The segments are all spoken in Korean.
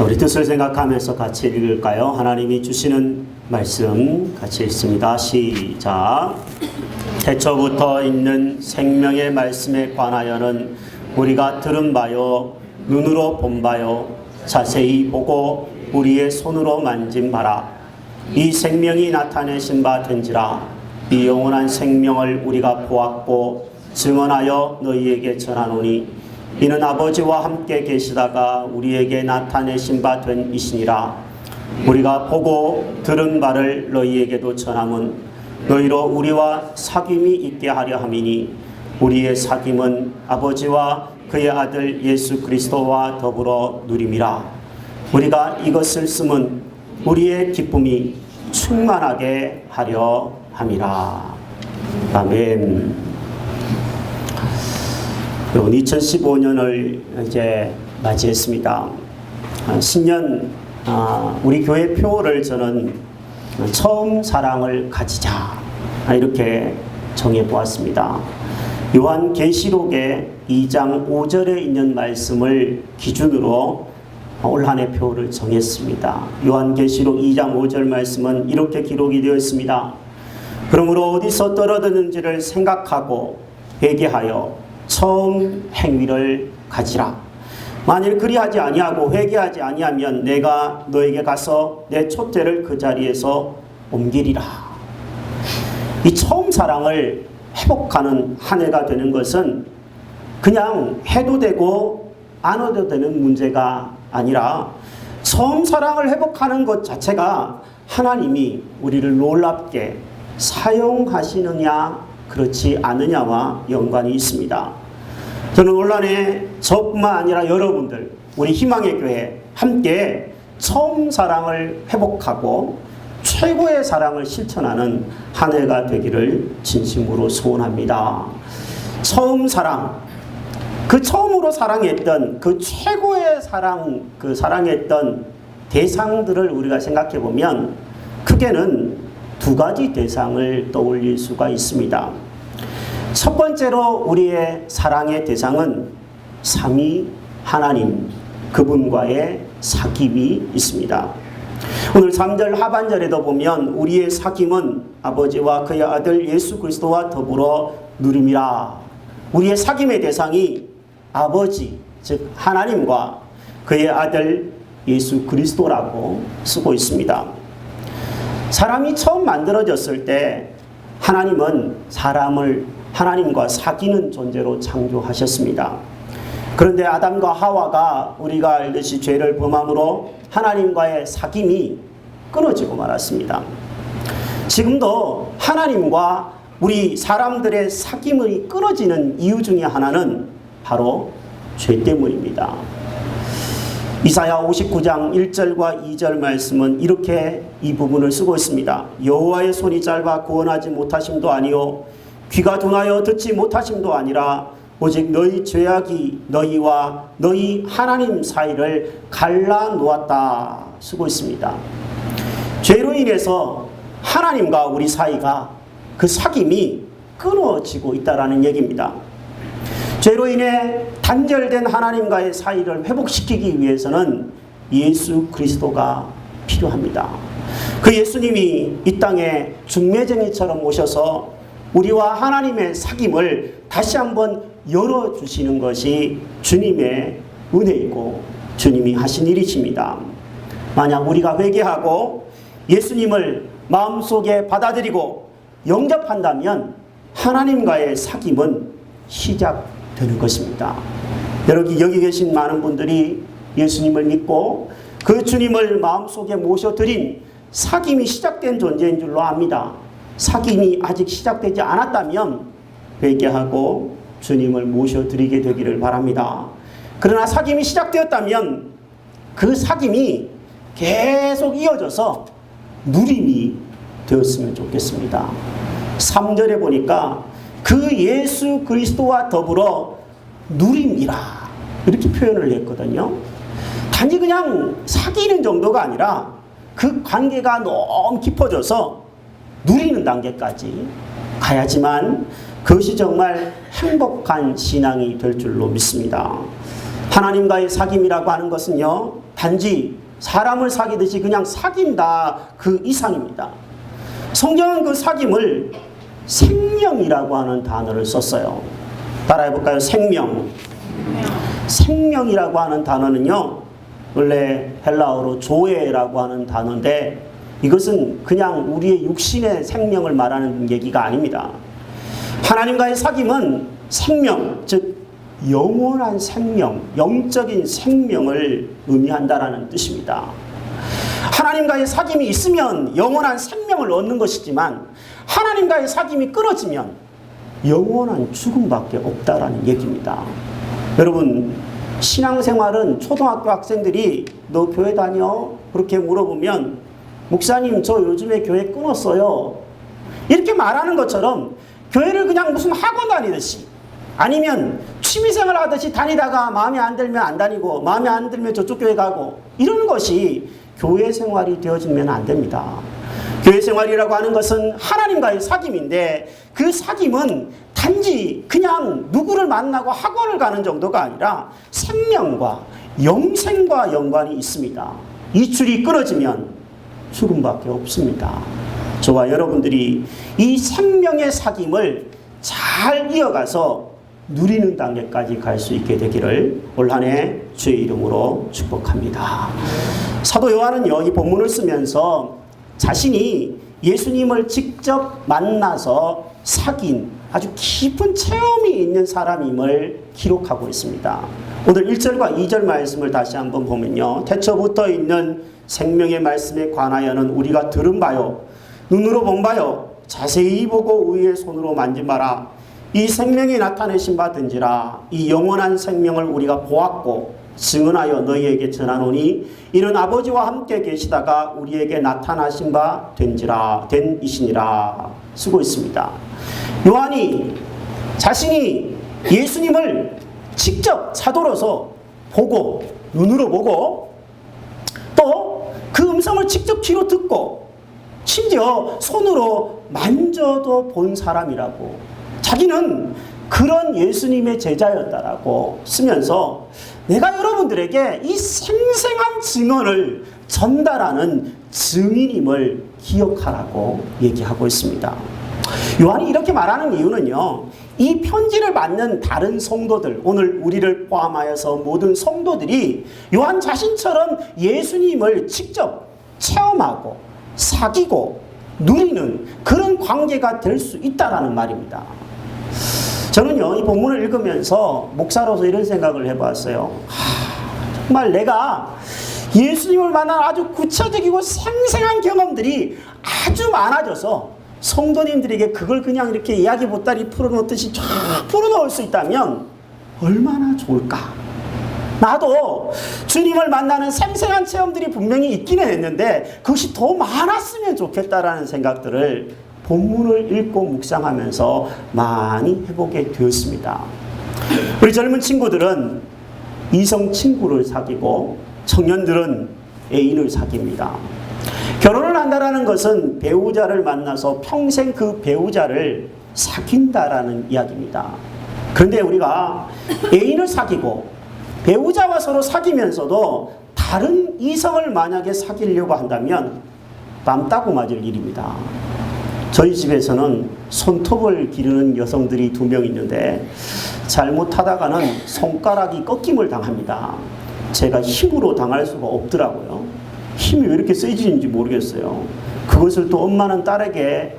우리 뜻을 생각하면서 같이 읽을까요? 하나님이 주시는 말씀 같이 읽습니다. 시작. 태초부터 있는 생명의 말씀에 관하여는 우리가 들은 바요 눈으로 본 바요 자세히 보고 우리의 손으로 만진 바라. 이 생명이 나타내신 바 된지라. 이 영원한 생명을 우리가 보았고 증언하여 너희에게 전하노니 이는 아버지와 함께 계시다가 우리에게 나타내신 바 된 이시니라. 우리가 보고 들은 바를 너희에게도 전함은 너희로 우리와 사귐이 있게 하려 함이니 우리의 사귐은 아버지와 그의 아들 예수 그리스도와 더불어 누림이라. 우리가 이것을 쓰면 우리의 기쁨이 충만하게 하려 함이라. 아멘. 2015년을 이제 맞이했습니다. 신년 우리 교회 표를 저는 처음 사랑을 가지자 이렇게 정해보았습니다. 요한계시록의 2장 5절에 있는 말씀을 기준으로 올 한해 표를 정했습니다. 요한계시록 2장 5절 말씀은 이렇게 기록이 되어 있습니다. 그러므로 어디서 떨어졌는지를 생각하고 회개하여 처음 행위를 가지라. 만일 그리하지 아니하고 회개하지 아니하면 내가 너에게 가서 내 촛대를 그 자리에서 옮기리라. 이 처음 사랑을 회복하는 한 해가 되는 것은 그냥 해도 되고 안 해도 되는 문제가 아니라 처음 사랑을 회복하는 것 자체가 하나님이 우리를 놀랍게 사용하시느냐 그렇지 않느냐와 연관이 있습니다. 저는 올 한해 저뿐만 아니라 여러분들 우리 희망의 교회 함께 처음 사랑을 회복하고 최고의 사랑을 실천하는 한 해가 되기를 진심으로 소원합니다. 처음 사랑, 그 처음으로 사랑했던 그 최고의 사랑, 그 사랑했던 대상들을 우리가 생각해 보면 크게는 두 가지 대상을 떠올릴 수가 있습니다. 첫 번째로 우리의 사랑의 대상은 삼위 하나님, 그분과의 사귐이 있습니다. 오늘 3절 하반절에도 보면 우리의 사귐은 아버지와 그의 아들 예수 그리스도와 더불어 누림이라. 우리의 사귐의 대상이 아버지, 즉 하나님과 그의 아들 예수 그리스도라고 쓰고 있습니다. 사람이 처음 만들어졌을 때 하나님은 사람을 하나님과 사귀는 존재로 창조하셨습니다. 그런데 아담과 하와가 우리가 알듯이 죄를 범함으로 하나님과의 사귐이 끊어지고 말았습니다. 지금도 하나님과 우리 사람들의 사귐이 끊어지는 이유 중에 하나는 바로 죄 때문입니다. 이사야 59장 1절과 2절 말씀은 이렇게 이 부분을 쓰고 있습니다. 여호와의 손이 짧아 구원하지 못하심도 아니요 귀가 둔하여 듣지 못하심도 아니라 오직 너희 죄악이 너희와 너희 하나님 사이를 갈라놓았다 쓰고 있습니다. 죄로 인해서 하나님과 우리 사이가 그 사귐이 끊어지고 있다라는 얘기입니다. 죄로 인해 단절된 하나님과의 사이를 회복시키기 위해서는 예수 그리스도가 필요합니다. 그 예수님이 이 땅에 중매쟁이처럼 오셔서 우리와 하나님의 사귐을 다시 한번 열어주시는 것이 주님의 은혜이고 주님이 하신 일이십니다. 만약 우리가 회개하고 예수님을 마음속에 받아들이고 영접한다면 하나님과의 사귐은 시작되는 것입니다. 여기 계신 많은 분들이 예수님을 믿고 그 주님을 마음속에 모셔드린 사귐이 시작된 존재인 줄로 압니다. 사귐이 아직 시작되지 않았다면 회개하고 주님을 모셔드리게 되기를 바랍니다. 그러나 사귐이 시작되었다면 그 사귐이 계속 이어져서 누림이 되었으면 좋겠습니다. 3절에 보니까 그 예수 그리스도와 더불어 누림이라 이렇게 표현을 했거든요. 단지 그냥 사귀는 정도가 아니라 그 관계가 너무 깊어져서 누리는 단계까지 가야지만 그것이 정말 행복한 신앙이 될 줄로 믿습니다. 하나님과의 사귐이라고 하는 것은요, 단지 사람을 사귀듯이 그냥 사귄다 그 이상입니다. 성경은 그 사귐을 생명이라고 하는 단어를 썼어요. 따라해볼까요? 생명. 생명이라고 하는 단어는요, 원래 헬라어로 조에라고 하는 단어인데 이것은 그냥 우리의 육신의 생명을 말하는 얘기가 아닙니다. 하나님과의 사귐은 생명, 즉 영원한 생명, 영적인 생명을 의미한다라는 뜻입니다. 하나님과의 사귐이 있으면 영원한 생명을 얻는 것이지만 하나님과의 사귐이 끊어지면 영원한 죽음밖에 없다라는 얘기입니다. 여러분, 신앙생활은 초등학교 학생들이 너 교회 다녀? 그렇게 물어보면 목사님 저 요즘에 교회 끊었어요. 이렇게 말하는 것처럼 교회를 그냥 무슨 학원 다니듯이 아니면 취미생활 하듯이 다니다가 마음에 안 들면 안 다니고 마음에 안 들면 저쪽 교회 가고 이런 것이 교회 생활이 되어지면 안 됩니다. 교회 생활이라고 하는 것은 하나님과의 사귐인데 그 사귐은 단지 그냥 누구를 만나고 학원을 가는 정도가 아니라 생명과 영생과 연관이 있습니다. 이 줄이 끊어지면 죽음밖에 없습니다. 저와 여러분들이 이 생명의 사귐을 잘 이어가서 누리는 단계까지 갈 수 있게 되기를 올 한 해 주의 이름으로 축복합니다. 사도 요한은요, 이 본문을 쓰면서 자신이 예수님을 직접 만나서 사귄 아주 깊은 체험이 있는 사람임을 기록하고 있습니다. 오늘 1절과 2절 말씀을 다시 한번 보면요, 태초부터 있는 생명의 말씀에 관하여는 우리가 들은 바요, 눈으로 본 바요, 자세히 보고 의의 손으로 만진 바라. 이 생명이 나타내신 바 된지라. 이 영원한 생명을 우리가 보았고 증언하여 너희에게 전하노니 이는 아버지와 함께 계시다가 우리에게 나타나신 바 된지라. 된 이시니라. 쓰고 있습니다. 요한이 자신이 예수님을 직접 사도로서 보고 눈으로 보고 또 그 음성을 직접 귀로 듣고 심지어 손으로 만져도 본 사람이라고, 자기는 그런 예수님의 제자였다라고 쓰면서 내가 여러분들에게 이 생생한 증언을 전달하는 증인임을 기억하라고 얘기하고 있습니다. 요한이 이렇게 말하는 이유는요, 이 편지를 받는 다른 성도들, 오늘 우리를 포함하여서 모든 성도들이 요한 자신처럼 예수님을 직접 체험하고 사귀고 누리는 그런 관계가 될 수 있다라는 말입니다. 저는요, 이 본문을 읽으면서 목사로서 이런 생각을 해봤어요. 정말 내가 예수님을 만난 아주 구체적이고 생생한 경험들이 아주 많아져서 성도님들에게 그걸 그냥 이렇게 이야기 보따리 풀어놓듯이 쫙 풀어놓을 수 있다면 얼마나 좋을까. 나도 주님을 만나는 생생한 체험들이 분명히 있기는 했는데 그것이 더 많았으면 좋겠다라는 생각들을 본문을 읽고 묵상하면서 많이 해보게 되었습니다. 우리 젊은 친구들은 이성 친구를 사귀고 청년들은 애인을 사귀입니다. 결혼을 한다라는 것은 배우자를 만나서 평생 그 배우자를 사귄다라는 이야기입니다. 그런데 우리가 애인을 사귀고 배우자와 서로 사귀면서도 다른 이성을 만약에 사귀려고 한다면 뺨 따고 맞을 일입니다. 저희 집에서는 손톱을 기르는 여성들이 2명 있는데 잘못하다가는 손가락이 꺾임을 당합니다. 제가 힘으로 당할 수가 없더라고요. 힘이 왜 이렇게 세지는지 모르겠어요. 그것을 또 엄마는 딸에게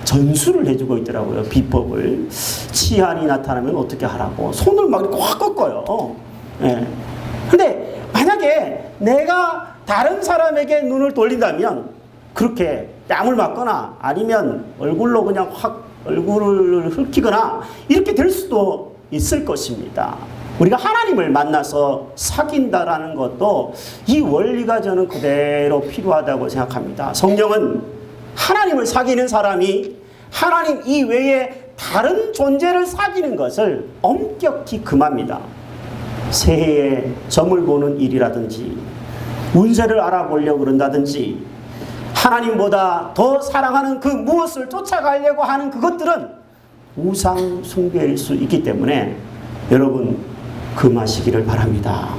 전수를 해주고 있더라고요. 비법을. 치안이 나타나면 어떻게 하라고. 손을 막 이렇게 확 꺾어요. 예. 근데 만약에 내가 다른 사람에게 눈을 돌린다면 그렇게 뺨을 맞거나 아니면 얼굴로 그냥 확 얼굴을 훑기거나 이렇게 될 수도 있을 것입니다. 우리가 하나님을 만나서 사귄다라는 것도 이 원리가 저는 그대로 필요하다고 생각합니다. 성경은 하나님을 사귀는 사람이 하나님 이외에 다른 존재를 사귀는 것을 엄격히 금합니다. 새해에 점을 보는 일이라든지 운세를 알아보려고 그런다든지 하나님보다 더 사랑하는 그 무엇을 쫓아가려고 하는 그것들은 우상 숭배일 수 있기 때문에 여러분 금하시기를 바랍니다.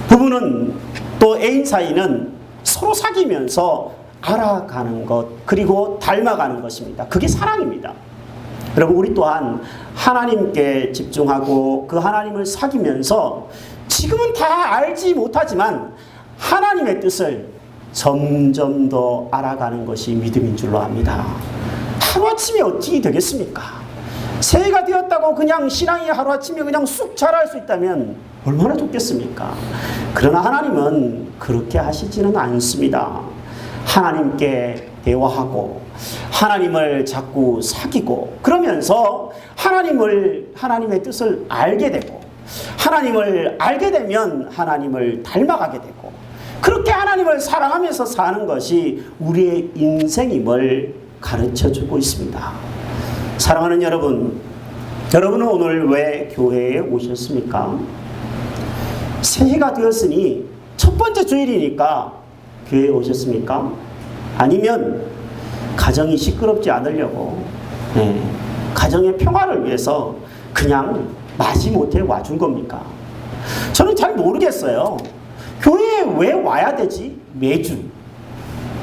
부부는 또 애인 사이는 서로 사귀면서 알아가는 것, 그리고 닮아가는 것입니다. 그게 사랑입니다. 여러분, 우리 또한 하나님께 집중하고 그 하나님을 사귀면서 지금은 다 알지 못하지만 하나님의 뜻을 점점 더 알아가는 것이 믿음인 줄로 압니다. 하루아침에 어떻게 되겠습니까? 새해가 되었다고 그냥 신앙이 하루아침에 그냥 쑥 자랄 수 있다면 얼마나 좋겠습니까? 그러나 하나님은 그렇게 하시지는 않습니다. 하나님께 대화하고 하나님을 자꾸 사귀고 그러면서 하나님의 뜻을 알게 되고 하나님을 알게 되면 하나님을 닮아가게 되고 그렇게 하나님을 사랑하면서 사는 것이 우리의 인생임을 가르쳐주고 있습니다. 사랑하는 여러분, 여러분은 오늘 왜 교회에 오셨습니까? 새해가 되었으니 첫 번째 주일이니까 교회에 오셨습니까? 아니면 가정이 시끄럽지 않으려고 가정의 평화를 위해서 그냥 마지못해 와준 겁니까? 저는 잘 모르겠어요. 교회에 왜 와야 되지? 매주.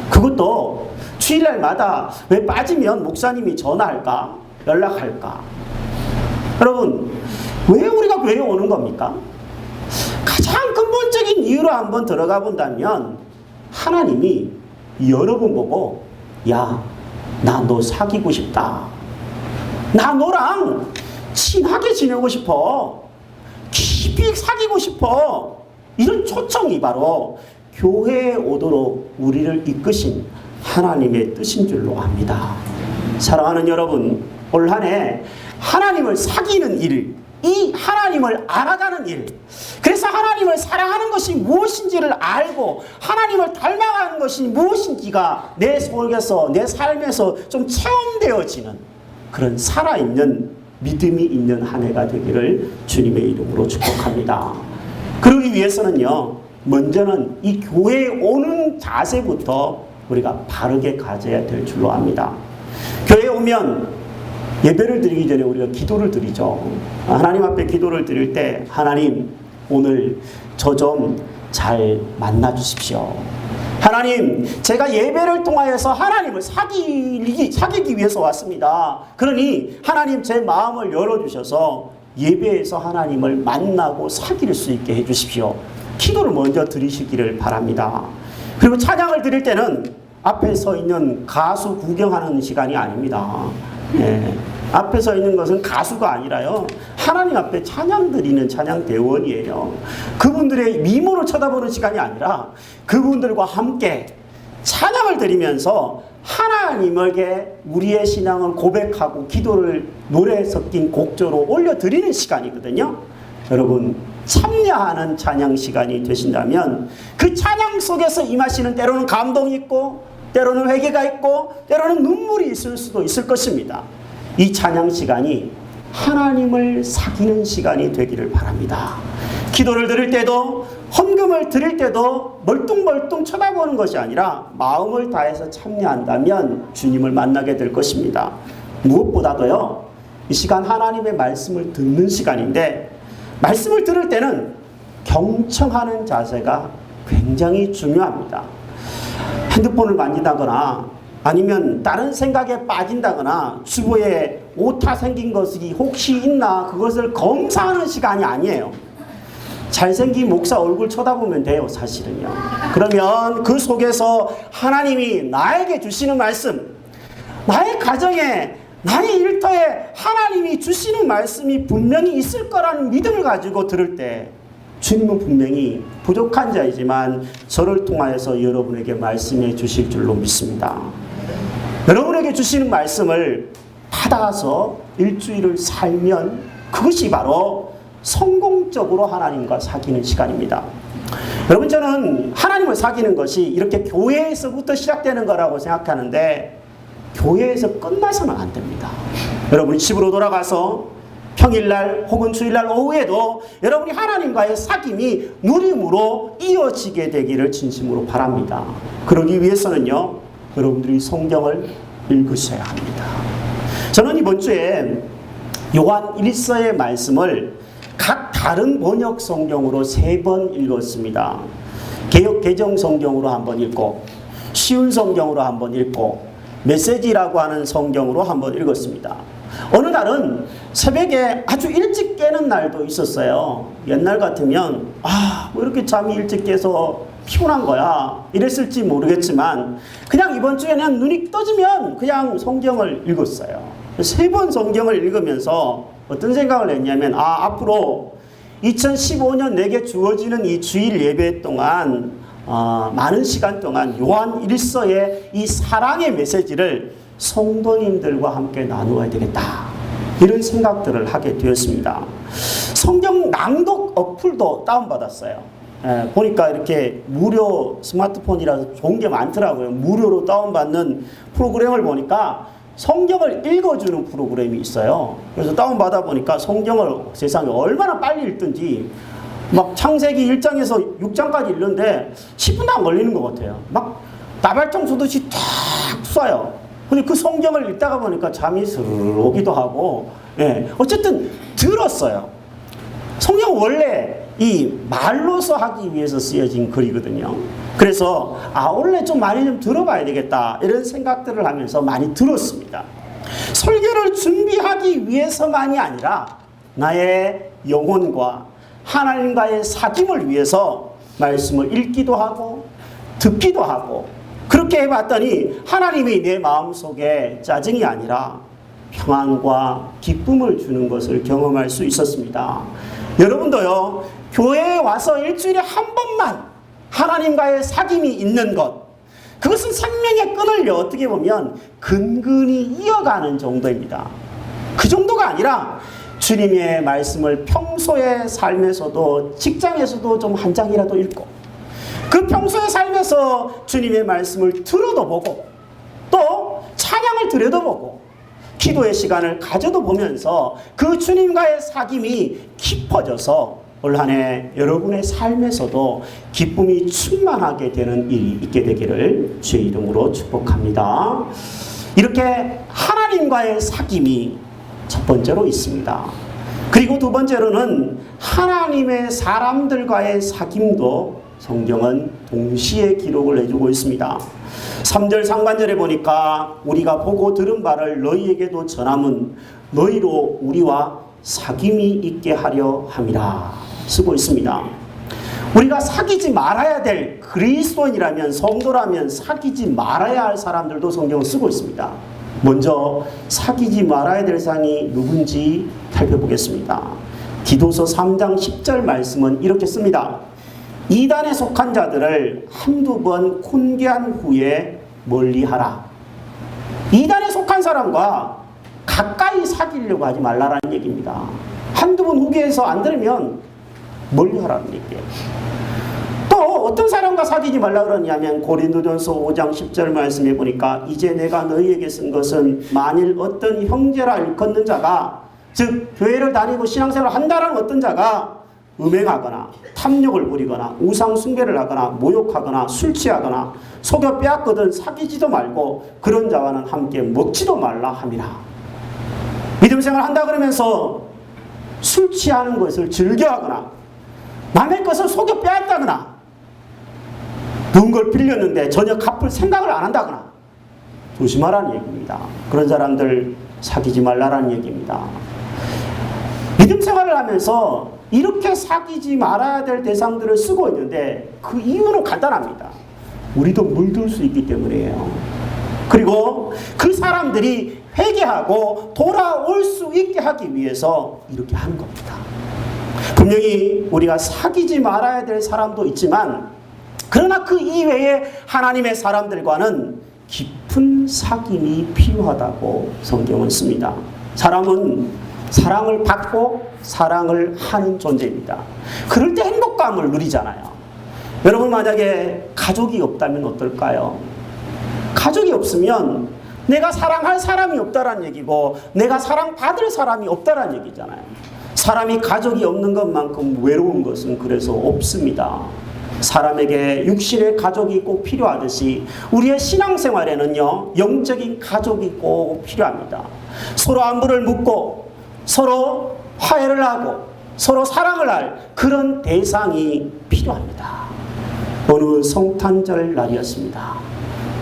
그것도 주일날마다 왜 빠지면 목사님이 전화할까? 연락할까? 여러분, 왜 우리가 교회에 오는 겁니까? 가장 근본적인 이유로 한번 들어가 본다면 하나님이 여러분 보고 야, 나 너 사귀고 싶다. 나 너랑 친하게 지내고 싶어. 깊이 사귀고 싶어. 이런 초청이 바로 교회에 오도록 우리를 이끄신 하나님의 뜻인 줄로 압니다. 사랑하는 여러분, 올 한 해 하나님을 사귀는 일, 이 하나님을 알아가는 일, 그래서 하나님을 사랑하는 것이 무엇인지를 알고 하나님을 닮아가는 것이 무엇인지가 내 속에서, 내 삶에서 좀 체험되어지는 그런 살아있는 믿음이 있는 한 해가 되기를 주님의 이름으로 축복합니다. 그러기 위해서는요, 먼저는 이 교회에 오는 자세부터 우리가 바르게 가져야 될 줄로 압니다. 교회에 오면 예배를 드리기 전에 우리가 기도를 드리죠. 하나님 앞에 기도를 드릴 때 하나님, 오늘 저 좀 잘 만나 주십시오. 하나님, 제가 예배를 통하여서 하나님을 사귀기 위해서 왔습니다. 그러니 하나님, 제 마음을 열어주셔서 예배에서 하나님을 만나고 사귈 수 있게 해주십시오. 기도를 먼저 드리시기를 바랍니다. 그리고 찬양을 드릴 때는 앞에 서 있는 가수 구경하는 시간이 아닙니다. 앞에 서 있는 것은 가수가 아니라요, 하나님 앞에 찬양 드리는 찬양 대원이에요. 그분들의 미모를 쳐다보는 시간이 아니라 그분들과 함께 찬양을 드리면서 하나님에게 우리의 신앙을 고백하고 기도를 노래 섞인 곡조로 올려드리는 시간이거든요. 여러분, 참여하는 찬양 시간이 되신다면 그 찬양 속에서 임하시는, 때로는 감동이 있고 때로는 회개가 있고 때로는 눈물이 있을 수도 있을 것입니다. 이 찬양 시간이 하나님을 사귀는 시간이 되기를 바랍니다. 기도를 드릴 때도, 헌금을 드릴 때도 멀뚱멀뚱 쳐다보는 것이 아니라 마음을 다해서 참여한다면 주님을 만나게 될 것입니다. 무엇보다도요, 이 시간 하나님의 말씀을 듣는 시간인데, 말씀을 들을 때는 경청하는 자세가 굉장히 중요합니다. 핸드폰을 만지다거나 아니면 다른 생각에 빠진다거나 주부에 오타 생긴 것이 혹시 있나 그것을 검사하는 시간이 아니에요. 잘생긴 목사 얼굴 쳐다보면 돼요, 사실은요. 그러면 그 속에서 하나님이 나에게 주시는 말씀, 나의 가정에, 나의 일터에 하나님이 주시는 말씀이 분명히 있을 거라는 믿음을 가지고 들을 때 주님은 분명히 부족한 자이지만 저를 통하여서 여러분에게 말씀해 주실 줄로 믿습니다. 여러분에게 주시는 말씀을 받아서 일주일을 살면 그것이 바로 성공적으로 하나님과 사귀는 시간입니다. 여러분, 저는 하나님을 사귀는 것이 이렇게 교회에서부터 시작되는 거라고 생각하는데 교회에서 끝나서는 안 됩니다. 여러분이 집으로 돌아가서 평일날 혹은 주일날 오후에도 여러분이 하나님과의 사귐이 누림으로 이어지게 되기를 진심으로 바랍니다. 그러기 위해서는요, 여러분들이 성경을 읽으셔야 합니다. 저는 이번 주에 요한 1서의 말씀을 각 다른 번역 성경으로 3번 읽었습니다. 개역 개정 성경으로 한번 읽고 쉬운 성경으로 한번 읽고 메시지라고 하는 성경으로 한번 읽었습니다. 어느 날은 새벽에 아주 일찍 깨는 날도 있었어요. 옛날 같으면 왜 이렇게 잠이 일찍 깨서 피곤한 거야 이랬을지 모르겠지만 그냥 이번 주에는 눈이 떠지면 그냥 성경을 읽었어요. 3번 성경을 읽으면서 어떤 생각을 했냐면 앞으로 2015년 내게 주어지는 이 주일 예배 동안 많은 시간 동안 요한 1서의 이 사랑의 메시지를 성도님들과 함께 나누어야 되겠다. 이런 생각들을 하게 되었습니다. 성경 낭독 어플도 다운받았어요. 보니까 이렇게 무료 스마트폰이라서 좋은 게 많더라고요. 무료로 다운받는 프로그램을 보니까 성경을 읽어주는 프로그램이 있어요. 그래서 다운받아 보니까 성경을 세상에 얼마나 빨리 읽든지 막 창세기 1장에서 6장까지 읽는데 10분도 안 걸리는 것 같아요. 막 나발총 쏘듯이 탁 쏴요. 근데 그 성경을 읽다가 보니까 잠이 슬 오기도 하고, 어쨌든 들었어요. 성경은 원래 이 말로서 하기 위해서 쓰여진 글이거든요. 그래서 원래 좀 많이 좀 들어봐야 되겠다 이런 생각들을 하면서 많이 들었습니다. 설교를 준비하기 위해서만이 아니라 나의 영혼과 하나님과의 사귐을 위해서 말씀을 읽기도 하고 듣기도 하고 그렇게 해봤더니 하나님이 내 마음속에 짜증이 아니라 평안과 기쁨을 주는 것을 경험할 수 있었습니다. 여러분도요, 교회에 와서 일주일에 한 번만 하나님과의 사귐이 있는 것, 그것은 생명의 끈을 어떻게 보면 근근히 이어가는 정도입니다. 그 정도가 아니라 주님의 말씀을 평소의 삶에서도 직장에서도 좀 한 장이라도 읽고 그 평소의 삶에서 주님의 말씀을 들어도 보고 또 찬양을 들여다보고 기도의 시간을 가져도 보면서 그 주님과의 사귐이 깊어져서 올 한 해 여러분의 삶에서도 기쁨이 충만하게 되는 일이 있게 되기를 주의 이름으로 축복합니다. 이렇게 하나님과의 사귐이 첫 번째로 있습니다. 그리고 두 번째로는 하나님의 사람들과의 사귐도 성경은 동시에 기록을 해주고 있습니다. 3절 상반절에 보니까 우리가 보고 들은 바를 너희에게도 전함은 너희로 우리와 사귐이 있게 하려 함이라 쓰고 있습니다. 우리가 사귀지 말아야 될 그리스도인이라면 성도라면 사귀지 말아야 할 사람들도 성경을 쓰고 있습니다. 먼저 사귀지 말아야 될 사람이 누군지 살펴보겠습니다. 디도서 3장 10절 말씀은 이렇게 씁니다. 이단에 속한 자들을 한두 번 훈계한 후에 멀리하라. 이단에 속한 사람과 가까이 사귀려고 하지 말라라는 얘기입니다. 한두 번 후계해서 안 들으면 멀리하라는 얘기예요. 또 어떤 사람과 사귀지 말라 그러냐면 고린도전서 5장 10절 말씀해 보니까 이제 내가 너희에게 쓴 것은 만일 어떤 형제라 일컫는 자가 즉 교회를 다니고 신앙생활을 한다라는 어떤 자가 음행하거나 탐욕을 부리거나 우상 숭배를 하거나 모욕하거나 술 취하거나 속여 빼앗거든 사귀지도 말고 그런 자와는 함께 먹지도 말라 함이라. 믿음생활 한다 그러면서 술 취하는 것을 즐겨하거나 남의 것을 속여 빼앗다거나 누군 걸 빌렸는데 전혀 갚을 생각을 안 한다거나 조심하라는 얘기입니다. 그런 사람들 사귀지 말라라는 얘기입니다. 믿음 생활을 하면서 이렇게 사귀지 말아야 될 대상들을 쓰고 있는데 그 이유는 간단합니다. 우리도 물들 수 있기 때문이에요. 그리고 그 사람들이 회개하고 돌아올 수 있게 하기 위해서 이렇게 하는 겁니다. 분명히 우리가 사귀지 말아야 될 사람도 있지만 그러나 그 이외에 하나님의 사람들과는 깊은 사귐이 필요하다고 성경은 씁니다. 사람은 사랑을 받고 사랑을 하는 존재입니다. 그럴 때 행복감을 누리잖아요. 여러분 만약에 가족이 없다면 어떨까요? 가족이 없으면 내가 사랑할 사람이 없다라는 얘기고 내가 사랑받을 사람이 없다라는 얘기잖아요. 사람이 가족이 없는 것만큼 외로운 것은 그래서 없습니다. 사람에게 육신의 가족이 꼭 필요하듯이 우리의 신앙생활에는요 영적인 가족이 꼭 필요합니다. 서로 안부를 묻고 서로 화해를 하고 서로 사랑을 할 그런 대상이 필요합니다. 어느 성탄절 날이었습니다.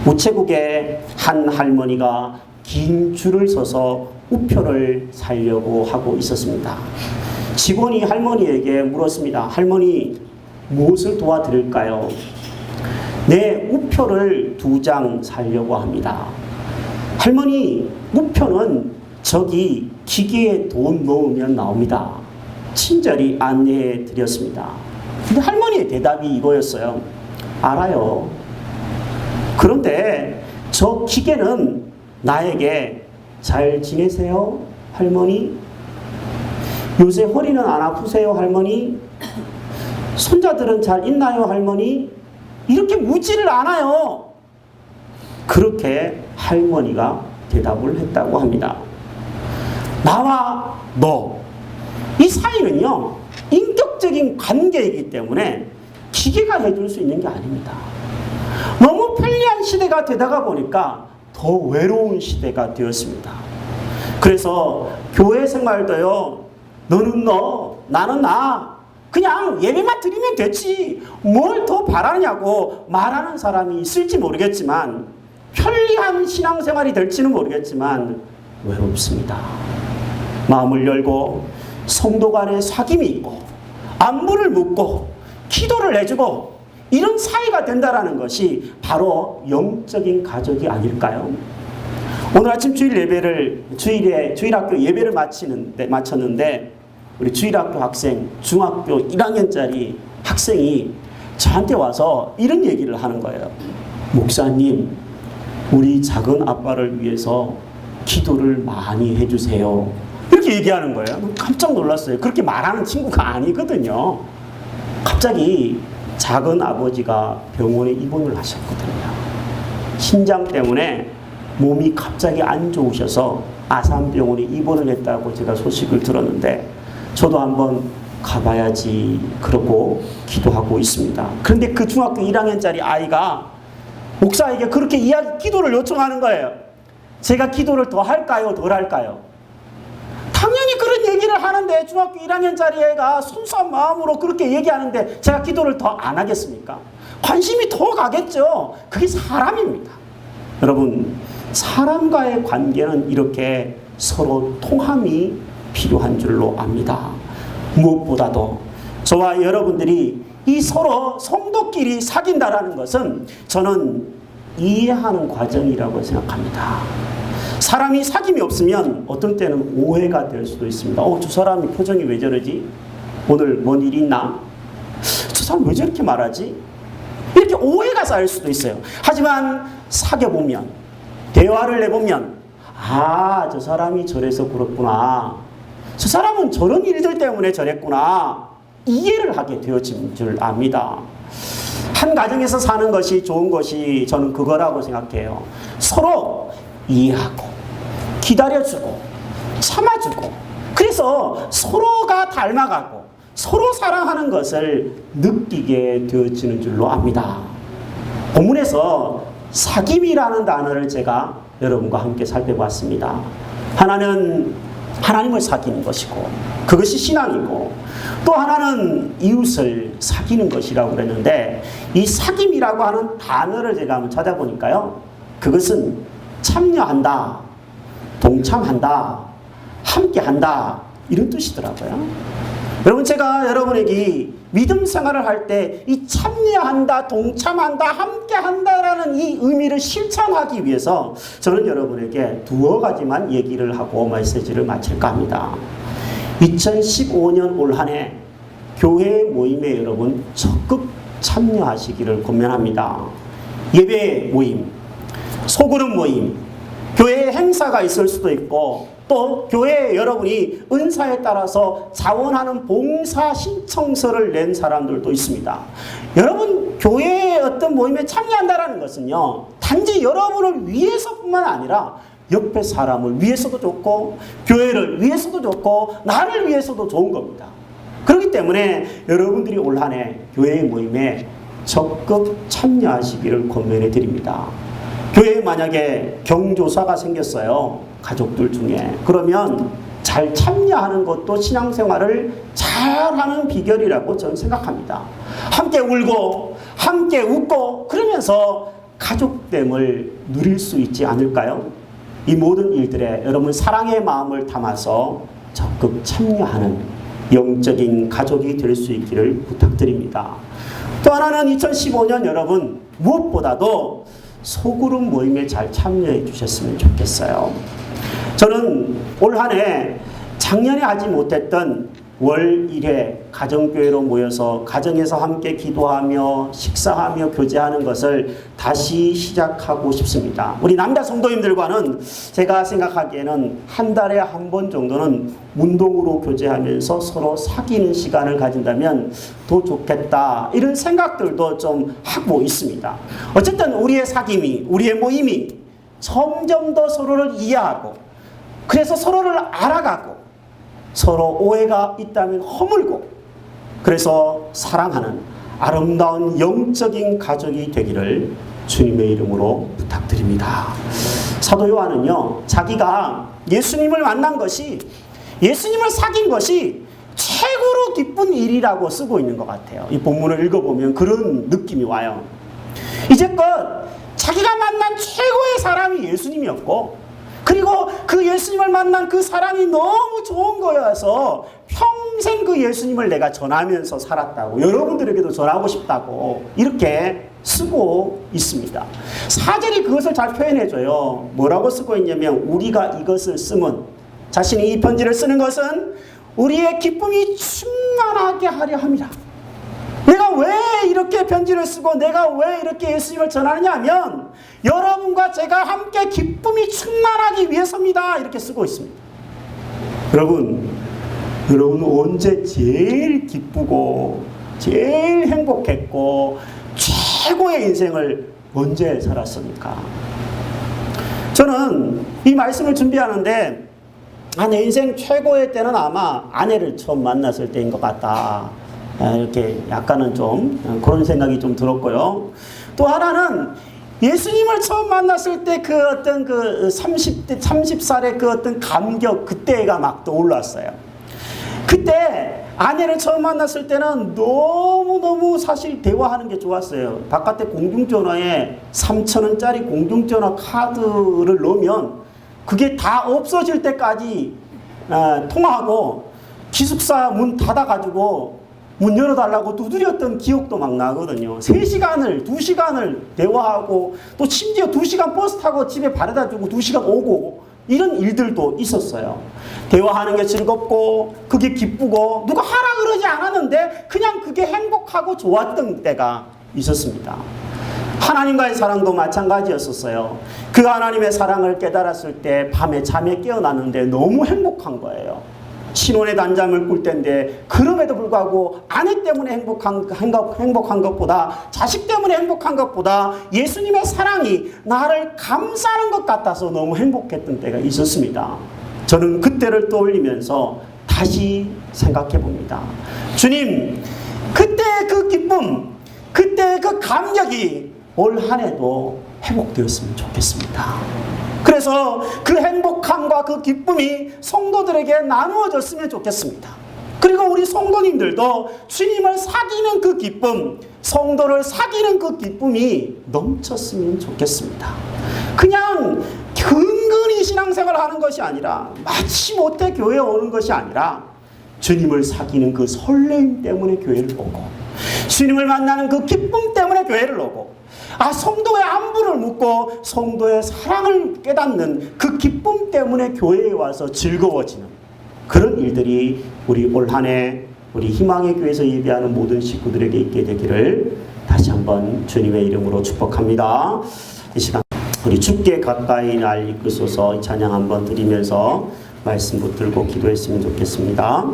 우체국에 한 할머니가 긴 줄을 서서 우표를 사려고 하고 있었습니다. 직원이 할머니에게 물었습니다. 할머니, 무엇을 도와드릴까요? 네, 우표를 2장 사려고 합니다. 할머니, 우표는 저기 기계에 돈 넣으면 나옵니다. 친절히 안내해 드렸습니다. 근데 할머니의 대답이 이거였어요. 알아요. 그런데 저 기계는 나에게 잘 지내세요, 할머니? 요새 허리는 안 아프세요, 할머니? 손자들은 잘 있나요, 할머니? 이렇게 묻지를 않아요. 그렇게 할머니가 대답을 했다고 합니다. 나와 너, 이 사이는요, 인격적인 관계이기 때문에 기계가 해줄 수 있는 게 아닙니다. 너무 편리한 시대가 되다가 보니까 더 외로운 시대가 되었습니다. 그래서 교회 생활도요, 너는 너, 나는 나, 그냥 예배만 드리면 됐지 뭘 더 바라냐고 말하는 사람이 있을지 모르겠지만, 편리한 신앙생활이 될지는 모르겠지만 외롭습니다. 마음을 열고 성도 간에 사귐이 있고 안부를 묻고 기도를 해주고 이런 사이가 된다라는 것이 바로 영적인 가족이 아닐까요? 오늘 아침 주일학교 예배를 마쳤는데 우리 주일학교 학생, 중학교 1학년짜리 학생이 저한테 와서 이런 얘기를 하는 거예요. 목사님, 우리 작은 아빠를 위해서 기도를 많이 해주세요. 이렇게 얘기하는 거예요. 깜짝 놀랐어요. 그렇게 말하는 친구가 아니거든요. 갑자기 작은 아버지가 병원에 입원을 하셨거든요. 신장 때문에 몸이 갑자기 안 좋으셔서 아산병원에 입원을 했다고 제가 소식을 들었는데 저도 한번 가봐야지 그러고 기도하고 있습니다. 그런데 그 중학교 1학년짜리 아이가 목사에게 그렇게 기도를 요청하는 거예요. 제가 기도를 더 할까요? 덜 할까요? 당연히 그런 얘기를 하는데 중학교 1학년짜리 애가 순수한 마음으로 그렇게 얘기하는데 제가 기도를 더 안 하겠습니까? 관심이 더 가겠죠. 그게 사람입니다. 여러분, 사람과의 관계는 이렇게 서로 통함이 필요한 줄로 압니다. 무엇보다도 저와 여러분들이 이 서로 성도끼리 사귄다라는 것은 저는 이해하는 과정이라고 생각합니다. 사람이 사귐이 없으면 어떤 때는 오해가 될 수도 있습니다. 저 사람이 표정이 왜 저러지? 오늘 뭔 일이 있나? 저 사람 왜 저렇게 말하지? 이렇게 오해가 쌓일 수도 있어요. 하지만 사귀어보면, 대화를 해보면, 저 사람이 저래서 그렇구나. 저 사람은 저런 일들 때문에 저랬구나. 이해를 하게 되어진 줄 압니다. 한 가정에서 사는 것이 좋은 것이 저는 그거라고 생각해요. 서로 이해하고 기다려주고 참아주고 그래서 서로가 닮아가고 서로 사랑하는 것을 느끼게 되어지는 줄로 압니다. 본문에서 사귐이라는 단어를 제가 여러분과 함께 살펴봤습니다. 하나는 하나님을 사귀는 것이고 그것이 신앙이고 또 하나는 이웃을 사귀는 것이라고 그랬는데 이 사귐이라고 하는 단어를 제가 한번 찾아보니까요. 그것은 참여한다, 동참한다, 함께한다 이런 뜻이더라고요. 여러분 제가 여러분에게 믿음 생활을 할 때 이 참여한다, 동참한다, 함께한다라는 이 의미를 실천하기 위해서 저는 여러분에게 2가지만 얘기를 하고 메시지를 마칠까 합니다. 2015년 올 한 해 교회 모임에 여러분 적극 참여하시기를 권면합니다. 예배 모임, 소그룹 모임, 교회 행사가 있을 수도 있고 또 교회에 여러분이 은사에 따라서 자원하는 봉사 신청서를 낸 사람들도 있습니다. 여러분 교회의 어떤 모임에 참여한다는 것은요 단지 여러분을 위해서뿐만 아니라 옆에 사람을 위해서도 좋고 교회를 위해서도 좋고 나를 위해서도 좋은 겁니다. 그렇기 때문에 여러분들이 올 한 해 교회의 모임에 적극 참여하시기를 권면해 드립니다. 교회에 만약에 경조사가 생겼어요. 가족들 중에. 그러면 잘 참여하는 것도 신앙생활을 잘하는 비결이라고 저는 생각합니다. 함께 울고 함께 웃고 그러면서 가족됨을 누릴 수 있지 않을까요? 이 모든 일들에 여러분 사랑의 마음을 담아서 적극 참여하는 영적인 가족이 될 수 있기를 부탁드립니다. 또 하나는 2015년 여러분 무엇보다도 소그룹 모임에 잘 참여해 주셨으면 좋겠어요. 저는 올 한 해 작년에 하지 못했던 월 1회 가정교회로 모여서 가정에서 함께 기도하며 식사하며 교제하는 것을 다시 시작하고 싶습니다. 우리 남자 성도님들과는 제가 생각하기에는 한 달에 한 번 정도는 운동으로 교제하면서 서로 사귀는 시간을 가진다면 더 좋겠다, 이런 생각들도 좀 하고 있습니다. 어쨌든 우리의 사귐이, 우리의 모임이 점점 더 서로를 이해하고 그래서 서로를 알아가고 서로 오해가 있다면 허물고 그래서 사랑하는 아름다운 영적인 가족이 되기를 주님의 이름으로 부탁드립니다. 사도 요한은요, 자기가 예수님을 만난 것이, 예수님을 사귄 것이 최고로 기쁜 일이라고 쓰고 있는 것 같아요. 이 본문을 읽어보면 그런 느낌이 와요. 이제껏 자기가 만난 최고의 사람이 예수님이었고, 그리고 그 예수님을 만난 그 사랑이 너무 좋은 거여서 평생 그 예수님을 내가 전하면서 살았다고, 여러분들에게도 전하고 싶다고 이렇게 쓰고 있습니다. 사절이 그것을 잘 표현해줘요. 뭐라고 쓰고 있냐면, 우리가 이것을 쓰면, 자신이 이 편지를 쓰는 것은 우리의 기쁨이 충만하게 하려 함이라. 내가 왜 이렇게 편지를 쓰고 내가 왜 이렇게 예수님을 전하느냐 하면 여러분과 제가 함께 기쁨이 충만하기 위해서입니다. 이렇게 쓰고 있습니다. 여러분 언제 제일 기쁘고 제일 행복했고 최고의 인생을 언제 살았습니까? 저는 이 말씀을 준비하는데 내 인생 최고의 때는 아마 아내를 처음 만났을 때인 것 같다, 이렇게 약간은 좀 그런 생각이 좀 들었고요. 또 하나는 예수님을 처음 만났을 때 그 어떤 그 30살의 그 어떤 감격, 그때가 막 떠올랐어요. 그때 아내를 처음 만났을 때는 너무너무 사실 대화하는 게 좋았어요. 바깥에 공중전화에 3,000원짜리 공중전화 카드를 넣으면 그게 다 없어질 때까지 통화하고 기숙사 문 닫아가지고 문 열어달라고 두드렸던 기억도 막 나거든요. 3시간을, 2시간을 대화하고 또 심지어 2시간 버스 타고 집에 바래다 주고 2시간 오고 이런 일들도 있었어요. 대화하는 게 즐겁고 그게 기쁘고 누가 하라 그러지 않았는데 그냥 그게 행복하고 좋았던 때가 있었습니다. 하나님과의 사랑도 마찬가지였었어요. 그 하나님의 사랑을 깨달았을 때 밤에 잠에 깨어났는데 너무 행복한 거예요. 신혼의 단잠을 꿀 때인데 그럼에도 불구하고 아내 때문에 행복한 것보다, 자식 때문에 행복한 것보다 예수님의 사랑이 나를 감싸는 것 같아서 너무 행복했던 때가 있었습니다. 저는 그때를 떠올리면서 다시 생각해 봅니다. 주님, 그때 그 기쁨, 그때 그 감격이 올 한 해도 회복되었으면 좋겠습니다. 그래서 그 행복함과 그 기쁨이 성도들에게 나누어졌으면 좋겠습니다. 그리고 우리 성도님들도 주님을 사귀는 그 기쁨, 성도를 사귀는 그 기쁨이 넘쳤으면 좋겠습니다. 그냥 근근히 신앙생활을 하는 것이 아니라, 마치 못해 교회에 오는 것이 아니라 주님을 사귀는 그 설레임 때문에 교회를 오고, 주님을 만나는 그 기쁨 때문에 교회를 오고, 성도의 안부를 묻고 성도의 사랑을 깨닫는 그 기쁨 때문에 교회에 와서 즐거워지는 그런 일들이 우리 올 한 해 우리 희망의 교회에서 예배하는 모든 식구들에게 있게 되기를 다시 한번 주님의 이름으로 축복합니다. 이 시간 우리 주께 가까이 날 이끄소서 찬양 한번 드리면서 말씀 붙들고 기도했으면 좋겠습니다.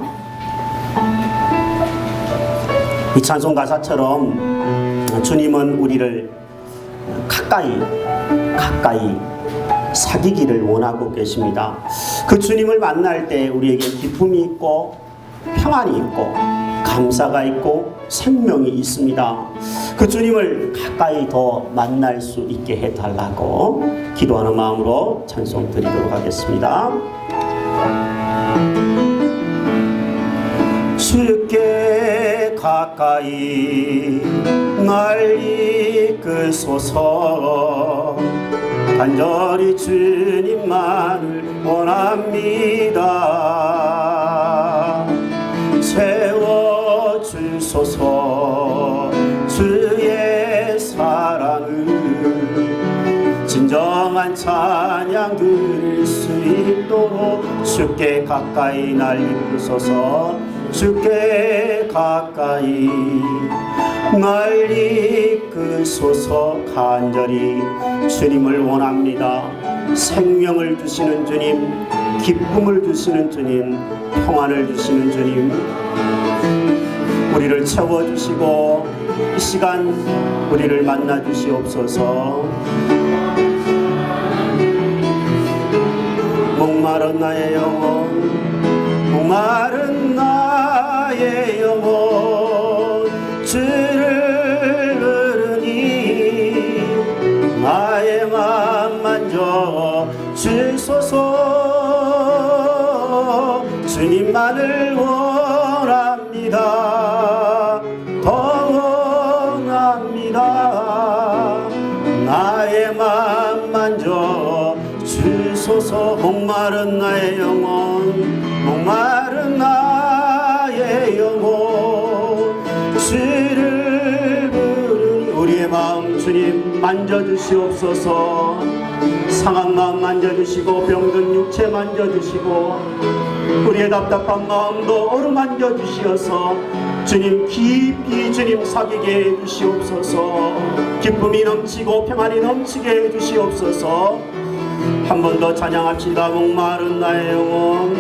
이 찬송 가사처럼 주님은 우리를 가까이 사귀기를 원하고 계십니다. 그 주님을 만날 때 우리에게 기쁨이 있고 평안이 있고 감사가 있고 생명이 있습니다. 그 주님을 가까이 더 만날 수 있게 해달라고 기도하는 마음으로 찬송 드리도록 하겠습니다. 주께 가까이 날 이끄소서. 간절히 주님만을 원합니다. 채워주소서. 주의 사랑을 진정한 찬양 드릴 수 있도록 주께 가까이 날 이끄소서. 주께 가까이 날 이끄소서. 간절히 주님을 원합니다. 생명을 주시는 주님, 기쁨을 주시는 주님, 평안을 주시는 주님, 우리를 채워주시고 이 시간 우리를 만나 주시옵소서. 목마른 나의 영혼, 목마른 나의 영혼, 주를 부르니 나의 맘 만져 주소서. 주님만을 원합니다. 더 원합니다. 나의 맘 만져 주소서. 목마른 나의 영혼, 목마른 나의 영혼, 주를 부르니 우리의 마음 주님 만져주시옵소서. 상한 마음 만져주시고 병든 육체 만져주시고 우리의 답답한 마음도 어루만져 주시어서 주님 깊이 주님 사귀게 해주시옵소서. 기쁨이 넘치고 평안이 넘치게 해주시옵소서. 한 번 더 찬양합시다. 목마른 나의 영혼,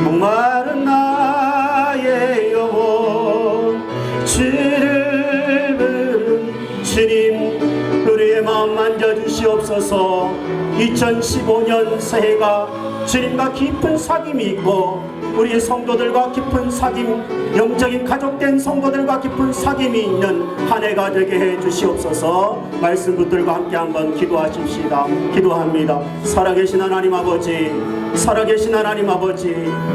목마른 나의 영혼, 주를 부르니 주님 우리의 마음 만져주시옵소서. 2015년 새해가 주님과 깊은 사귐이 있고 우리 성도들과 깊은 사귐, 영적인 가족된 성도들과 깊은 사귐이 있는 한 해가 되게 해 주시옵소서. 말씀 붙들과 함께 한번 기도하십시다. 기도합니다. 살아계신 하나님 아버지, 살아계신 하나님 아버지,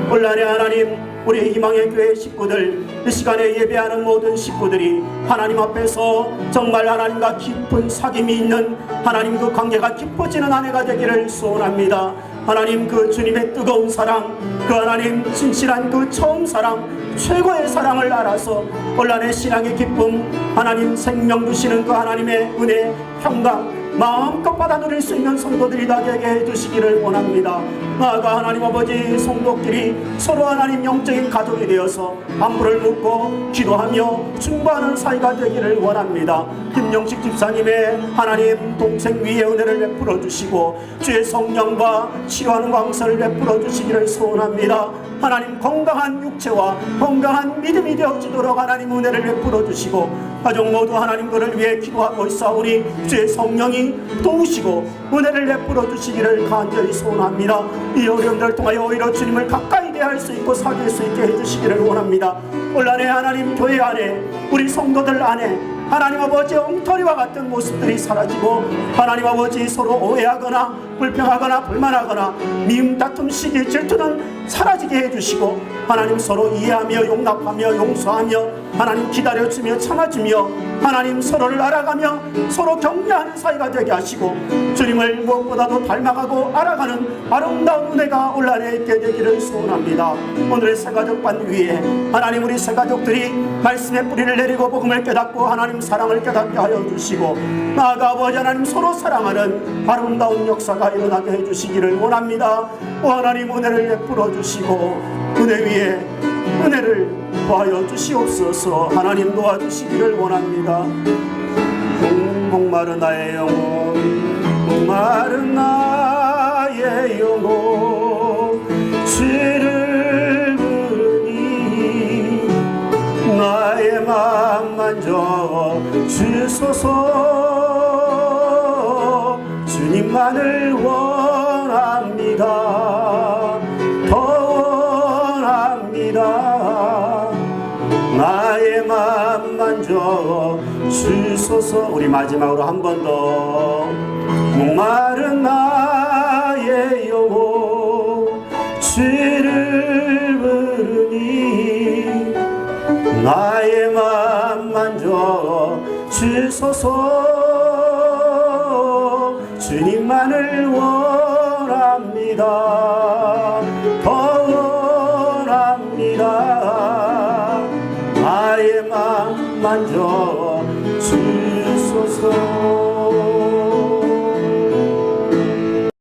온라인의 하나님, 우리 희망의 교회 식구들, 이 시간에 예배하는 모든 식구들이 하나님 앞에서 정말 하나님과 깊은 사귐이 있는 하나님 그 관계가 깊어지는 한 해가 되기를 소원합니다. 하나님 그 주님의 뜨거운 사랑, 그 하나님 진실한 그 처음 사랑, 최고의 사랑을 알아서 온라인의 신앙의 기쁨, 하나님 생명 주시는 그 하나님의 은혜, 평강 마음껏 받아 누릴 수 있는 성도들이 다 되게 해주시기를 원합니다. 나아가 하나님 아버지 성도끼리 서로 하나님 영적인 가족이 되어서 안부를 묻고 기도하며 중보하는 사이가 되기를 원합니다. 김영식 집사님의 하나님 동생 위에 은혜를 베풀어 주시고 주의 성령과 치유하는 광선을 베풀어 주시기를 소원합니다. 하나님 건강한 육체와 건강한 믿음이 되어지도록 하나님 은혜를 베풀어 주시고 가족 모두 하나님 그를 위해 기도하고 있사오니 주의 성령이 도우시고 은혜를 베풀어 주시기를 간절히 소원합니다. 이 어려움들을 통하여 오히려 주님을 가까이 대할 수 있고 사귈 수 있게 해주시기를 원합니다. 온라인의 하나님 교회 안에 우리 성도들 안에 하나님 아버지 엉터리와 같은 모습들이 사라지고 하나님 아버지 서로 오해하거나 불평하거나 불만하거나 미움 다툼 시기 질투는 사라지게 해주시고 하나님 서로 이해하며 용납하며 용서하며 하나님 기다려주며 참아주며 하나님 서로를 알아가며 서로 격려하는 사이가 되게 하시고 주님을 무엇보다도 닮아가고 알아가는 아름다운 은혜가 온라인에 있게 되기를 소원합니다. 오늘의 새가족반 위에 하나님 우리 새가족들이 말씀의 뿌리를 내리고 복음을 깨닫고 하나님 사랑을 깨닫게 하여 주시고 나아가 아버지 하나님 서로 사랑하는 아름다운 역사가 일어나게 해주시기를 원합니다. 하나님 은혜를 베풀어 주시고 은혜 위에 은혜를 더하여 주시옵소서. 하나님 도와주시기를 원합니다. 목마른 나의 영혼, 목마른 나의 영혼, 주를 부르니 나의 맘 만져 주소서. 주님만을 원합니다. 더 원합니다. 나의 맘 만져 주소서. 우리 마지막으로 한 번 더. 목마른 나의 영혼, 주를 부르니 나의 주소서. 주님만을 원합니다. 더 원합니다. 나의 맘 만져